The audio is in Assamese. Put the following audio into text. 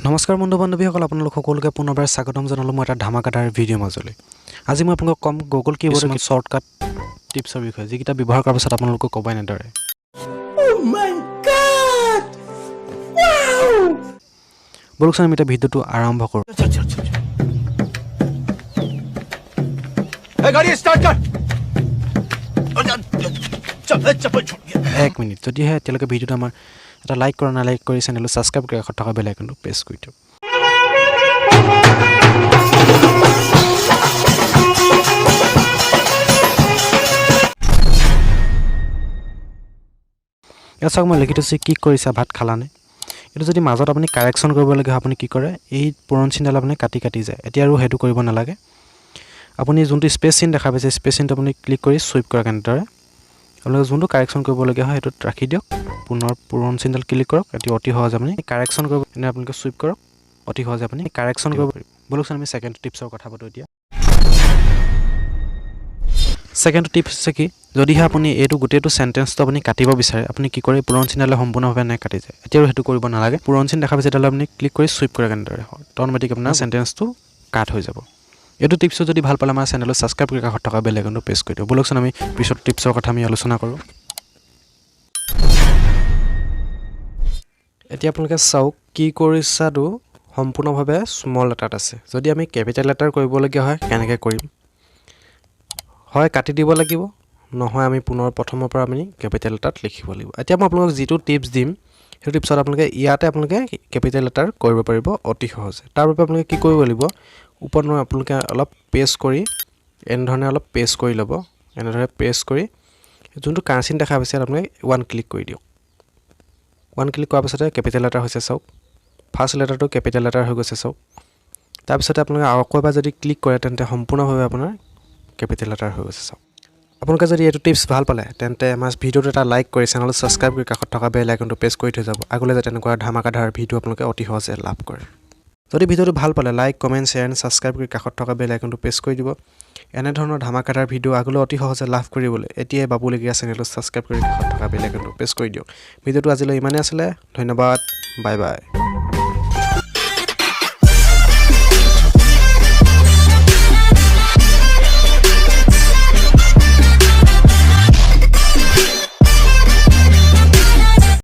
নমস্কাৰ বন্ধু বান্ধৱীসকল আপোনালোক সকলোকে পুনৰবাৰ স্বাগতম জনালো মই এটা ধামাকাদাৰ ভিডিঅ' মাজলৈ আজি মই আপোনালোকক কম গুগল কিবৰ্ডৰ শৰ্টকাট টিপছৰ বিষয়ে যিকিটা ব্যৱহাৰ কৰাৰ পাছত আপোনালোকক ক'বাই নেদৰে Oh my god wow বলকচোন আমি এটা ভিডিঅ'টো আৰম্ভ কৰোঁ এই গাড়ী ষ্টাৰ্ট কৰ এক মিনিট যদিহে এতিয়ালৈকে ভিডিঅ'টো আমাৰ এটা লাইক কৰা না লাইক কৰি চেনেলটো সাবস্ক্ৰাইব কৰি কাষত থকা বেল আইকনটো প্ৰেছ কৰি দিয়ক ইয়াক মই লিখি থৈছোঁ কি কৰিছা ভাত খালানে এটো যদি মাজত আপুনি কাৰেকচন কৰিব লাগে আপুনি কি কৰে এই পুৰণ চিনডাল আপুনি কাটি কাটি যায় এতিয়া আৰু হেতু কৰিব নালাগে আপুনি যোনটো স্পেস চিন দেখা পাইছে স্পেস চিনটো আপুনি ক্লিক কৰি সুইপ কৰা কেনেদৰে আপোনালোকে যোনটো কাৰেকচন কৰিব লাগে হয় এটো ৰাখি দিয়ক পুনৰ পুৰণ চিনডাল ক্লিক কৰক এটি অতি সহজ আপুনি কাৰেকচন কৰিব এনে আপোনালোকে সুইপ কৰক অতি সহজ আপুনি কাৰেকচন কৰিব বলকচোন আমি সেকেন্ড টিপছৰ কথা পাতো এতিয়া সেকেন্ড টিপছ কি যদিহে আপুনি এটো গুটেটো সেন্টেন্সটো আপুনি কাটিব বিচাৰে আপুনি কি কৰে পুৰণ চিনডালে সম্পূৰ্ণভাৱে নাই কাটি যায় এতিয়া হেতু কৰিব নালাগে পুৰণ চিন দেখা পাইছে তালে আপুনি ক্লিক কৰি সুইপ কৰে কেনেদৰে অটোমেটিক আপোনাৰ সেন্টেন্সটো কাট হৈ যাব এটো টিপছ যদি ভাল পালে আমাৰ চেনেলটো সাবস্ক্ৰাইব কৰি কাষত থকা বেল আইকনটো প্ৰেছ কৰি দিয়ক বলকচোন আমি পিছত টিপছৰ কথা আমি আলোচনা কৰোঁ এতিয়া আপোনালোকে চাওক কি কৰিছাটো সম্পূৰ্ণভাৱে স্মল লেটাৰত আছে যদি আমি কেপিটেল লেটাৰ কৰিব লগিয়া হয় কেনেকৈ কৰিম হয় কাটি দিব লাগিব নহয় আমি পুনৰ প্ৰথমৰ পৰা আমি কেপিটেল লেটাৰত লিখিব লাগিব এতিয়া মই আপোনালোকক যেটো টিপছ দিম সেই টিপছত আপোনালোকে ইয়াতে আপোনালোকে কেপিটেল লেটাৰ কৰিব পাৰিব অতি সহজে তাৰ বাবে আপোনালোকে কি কৰিব লাগিব ওপৰত আপোনালোকে অলপ পেষ্ট কৰি এন ধৰণে অলপ পেষ্ট কৰি ল'ব এন ধৰণে পেষ্ট কৰি যোনটো কাৰ্চিন দেখা পাইছে আপোনালোকে ওৱান ক্লিক কৰি দিয়ক ওৱান ক্লিক কৰাৰ পাছতে কেপিটেল লেটাৰ হৈছে চাওক ফাৰ্স্ট লেটাৰটো কেপিটেল লেটাৰ হৈ গৈছে চাওক তাৰ পিছতে আপোনালোকে আকৌ এবাৰ যদি ক্লিক কৰে তেন্তে সম্পূৰ্ণভাৱে আপোনাৰ কেপিটেল লেটাৰ হৈ গৈছে চাওক আপোনালোকে যদি এটো টিপছ ভাল পালে তেন্তে আমাৰ ভিডিঅ'টো এটা লাইক কৰি চেনেলটো সাবস্ক্ৰাইব কৰি কাষত থকা বেল আইকনটো প্ৰেছ কৰি থৈ যাব আগলৈ যাতে এনেকুৱা ধামাকাদাৰ ভিডিঅ' আপোনালোকে অতি সহজে লাভ কৰে যদি ভিডিঅ'টো ভাল পালে like comment share and subscribe কৰি কাষত থকা বেল আইকনটো প্ৰেছ কৰি দিব এনে ধৰণৰ ধামাকাদাৰ ভিডিঅ' আগলৈ অতি সহজে লাভ কৰিবলৈ এতিয়াই বাবুলগীয়া চেনেলটো সাবস্ক্ৰাইব কৰি কাষত থকা বেল আইকনটো প্ৰেছ কৰি দিয়ক ভিডিঅ'টো আজিলৈ ইমানেই আছিল ধন্যবাদ বাই বাই